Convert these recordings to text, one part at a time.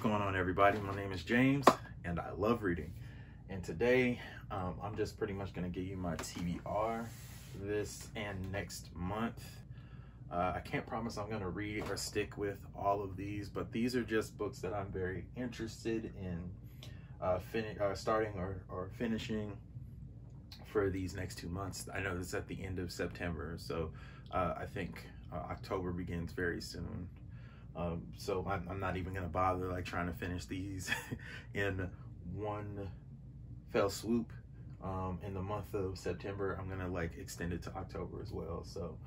going on, everybody? My name is James and I love reading, and today I'm just pretty much going to give you my TBR this and next month. I can't promise I'm going to read or stick with all of these, but these are just books that I'm very interested in starting or finishing for these next 2 months. I know this is at the end of September, so I think October begins very soon. So I'm not even gonna bother like trying to finish these in one fell swoop. In the month of September, I'm gonna like extend it to October as well. So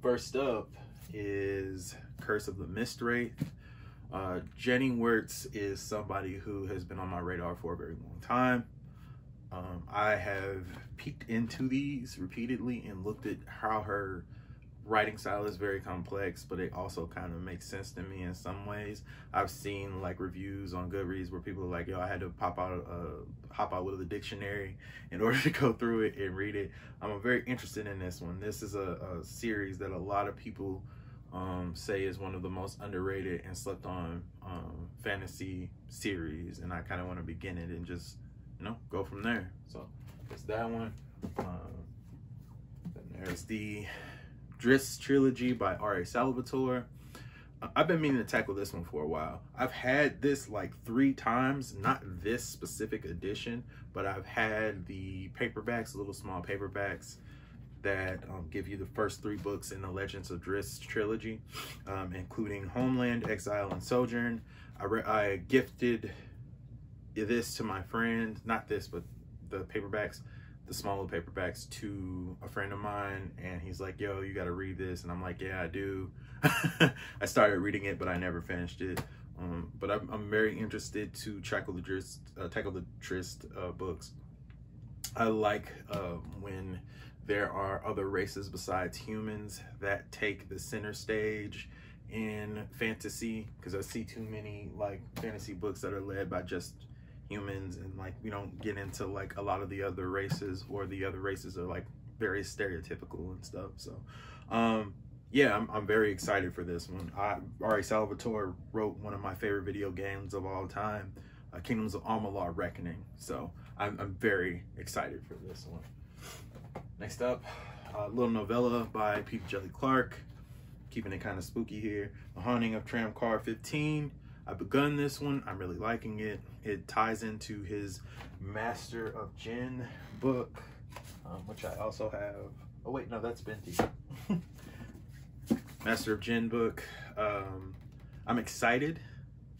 first up is Curse of the Mist Wraith. Jenny Wirtz is somebody who has been on my radar for a very long time. I have peeked into these repeatedly and looked at how her writing style is very complex, but it also kind of makes sense to me in some ways. I've seen like reviews on Goodreads where people are like, yo, I had to hop out with a dictionary in order to go through it and read it. I'm very interested in this one. This is a series that a lot of people say is one of the most underrated and slept on fantasy series, and I kind of want to begin it and just, you know, go from there. So there's that one. Then there's the Dress Trilogy by R.A. Salvatore. I've been meaning to tackle this one for a while. I've had this like 3 times, not this specific edition, but I've had the paperbacks, little small paperbacks that give you the first 3 books in the Legends of Dress Trilogy, including Homeland, Exile, and Sojourn. I gifted this to my friend, not this, but the paperbacks, the smaller paperbacks, to a friend of mine, and he's like, yo, you got to read this. And I'm like, yeah, I do. I started reading it, but I never finished it. But I'm very interested to tackle the Tryst books. I like when there are other races besides humans that take the center stage in fantasy, because I see too many like fantasy books that are led by just humans, and like we don't get into like a lot of the other races, or the other races are like very stereotypical and stuff. So yeah, I'm very excited for this one. R.A. Salvatore wrote one of my favorite video games of all time, Kingdoms of Amalur: Reckoning. So I'm very excited for this one. Next up, a little novella by Peter Jelly Clark, keeping it kind of spooky here. The Haunting of Tramcar 15. I've begun this one. I'm really liking it. It ties into his Master of Jinn book, which I also have. Oh wait, no, that's Bendy. Master of Jinn book. I'm excited.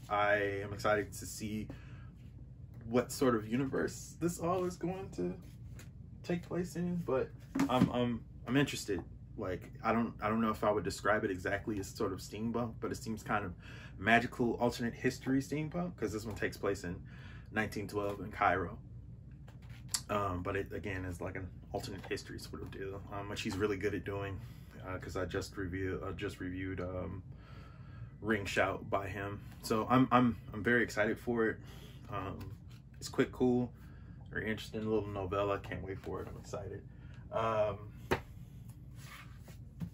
I am excited to see what sort of universe this all is going to take place in, but I'm interested. Like, I don't know if I would describe it exactly as sort of steampunk, but it seems kind of magical alternate history steampunk, because this one takes place in 1912 in Cairo. But it again is like an alternate history sort of deal, which he's really good at doing, because I just reviewed Ring Shout by him. So I'm very excited for it. It's quick, cool, very interesting little novella. Can't wait for it. I'm excited.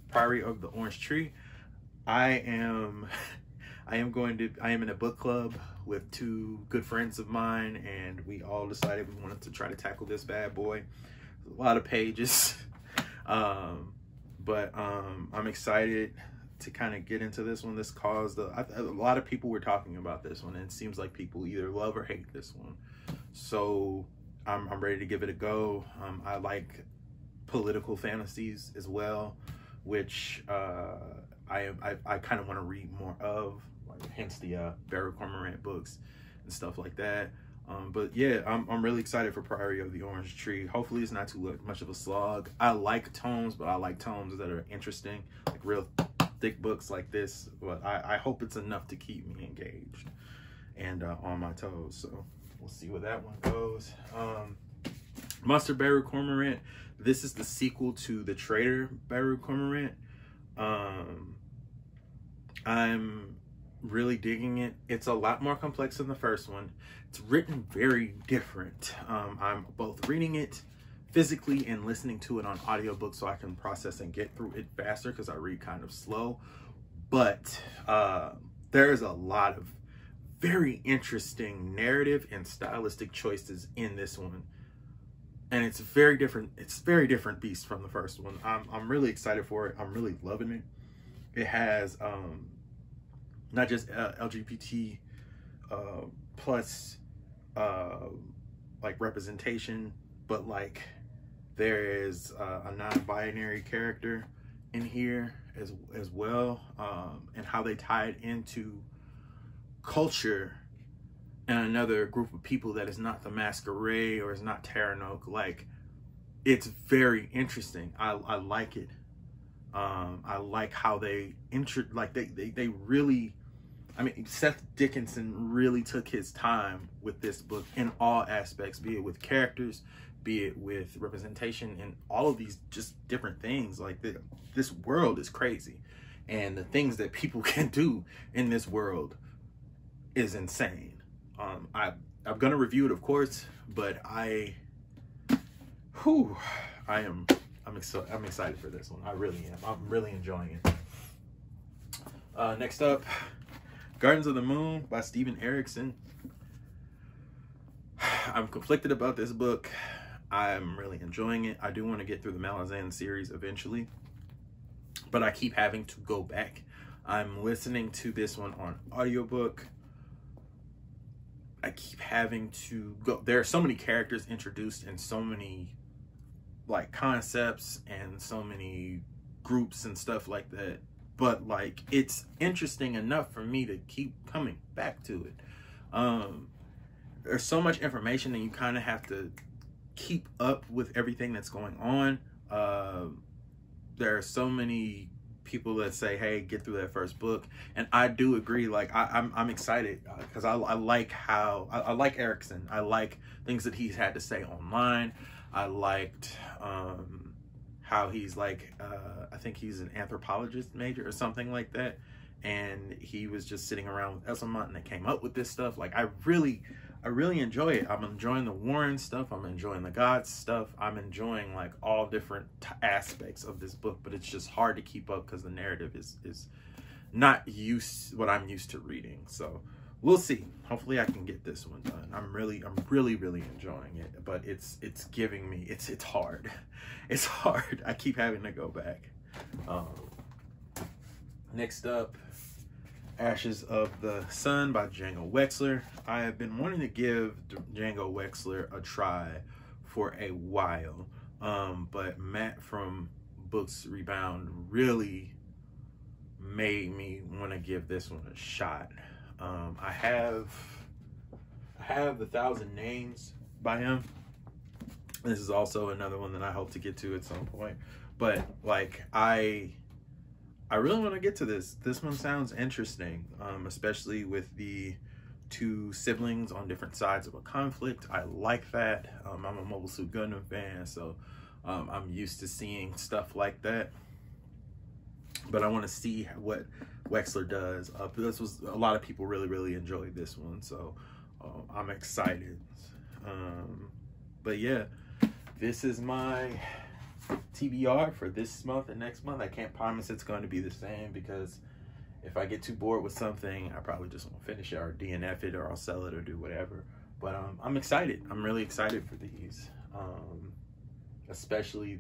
Priory of the Orange Tree. I am in a book club with 2 good friends of mine, and we all decided we wanted to try to tackle this bad boy. A lot of pages, but I'm excited to kind of get into this one. This caused a lot of people were talking about this one, and it seems like people either love or hate this one. So I'm ready to give it a go. I like political fantasies as well, which I kind of want to read more of, like, hence the Cormorant books and stuff like that. But yeah, I'm really excited for Priory of the Orange Tree. Hopefully it's not too much of a slog. I like tomes, but I like tomes that are interesting, like real thick books like this. But I hope it's enough to keep me engaged and on my toes. So we'll see where that one goes. Monster Bearer Cormorant. This is the sequel to the Trader Bearer Cormorant. I'm really digging it. It's a lot more complex than the first one. It's written very different. I'm both reading it physically and listening to it on audiobook so I can process and get through it faster, because I read kind of slow. But there is a lot of very interesting narrative and stylistic choices in this one. And it's very different. It's very different beast from the first one. I'm really excited for it. I'm really loving it. It has not just LGBT plus like representation, but like there is a non-binary character in here as well, and how they tie it into culture and another group of people that is not the Masquerade or is not Terranok. Like, it's very interesting. I like it. I like how they they really, I mean, Seth Dickinson really took his time with this book in all aspects, be it with characters, be it with representation, and all of these just different things. Like, this world is crazy, and the things that people can do in this world is insane. I'm gonna review it, of course, but I'm excited for this one. I really am. I'm really enjoying it. Next up, Gardens of the Moon by Steven Erikson. I'm conflicted about this book. I'm really enjoying it. I do want to get through the Malazan series eventually, but I keep having to go back. I'm listening to this one on audiobook. I keep having to go. There are so many characters introduced and so many like concepts and so many groups and stuff like that. But like, it's interesting enough for me to keep coming back to it. There's so much information and you kind of have to keep up with everything that's going on. There are so many people that say, hey, get through that first book, and I do agree. Like, I'm excited because I like how I like Erikson. I like things that he's had to say online. I liked how he's like, I think he's an anthropologist major or something like that, and he was just sitting around with Esselmont and they came up with this stuff. Like, I really enjoy it. I'm enjoying the Warren stuff. I'm enjoying the gods stuff. I'm enjoying like all different aspects of this book, but it's just hard to keep up because the narrative is not what I'm used to reading. So we'll see. Hopefully I can get this one done. I'm really enjoying it, but it's giving me, it's hard. It's hard. I keep having to go back. Next up, Ashes of the Sun by Django Wexler. I have been wanting to give Django Wexler a try for a while, but Matt from Books Rebound really made me want to give this one a shot. I have The Thousand Names by him. This is also another one that I hope to get to at some point, but like, I really want to get to this. This one sounds interesting, especially with the two siblings on different sides of a conflict. I like that. I'm a Mobile Suit Gundam fan, so I'm used to seeing stuff like that. But I want to see what Wexler does. This was, a lot of people really enjoyed this one, so I'm excited. But yeah, this is my TBR for this month and next month. I can't promise it's going to be the same, because if I get too bored with something, I probably just won't finish it or DNF it, or I'll sell it or do whatever. But I'm excited. I'm really excited for these, especially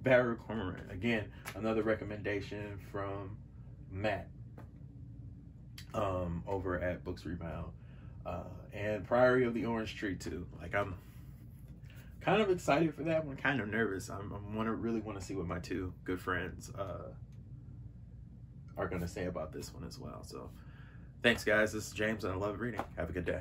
Barrow Cormorant. Again, another recommendation from Matt over at Books Rebound, and Priory of the Orange Tree too. Like, I'm kind of excited for that one, kind of nervous. I really want to see what my two good friends are going to say about this one as well. So thanks guys, this is James and I love reading. Have a good day.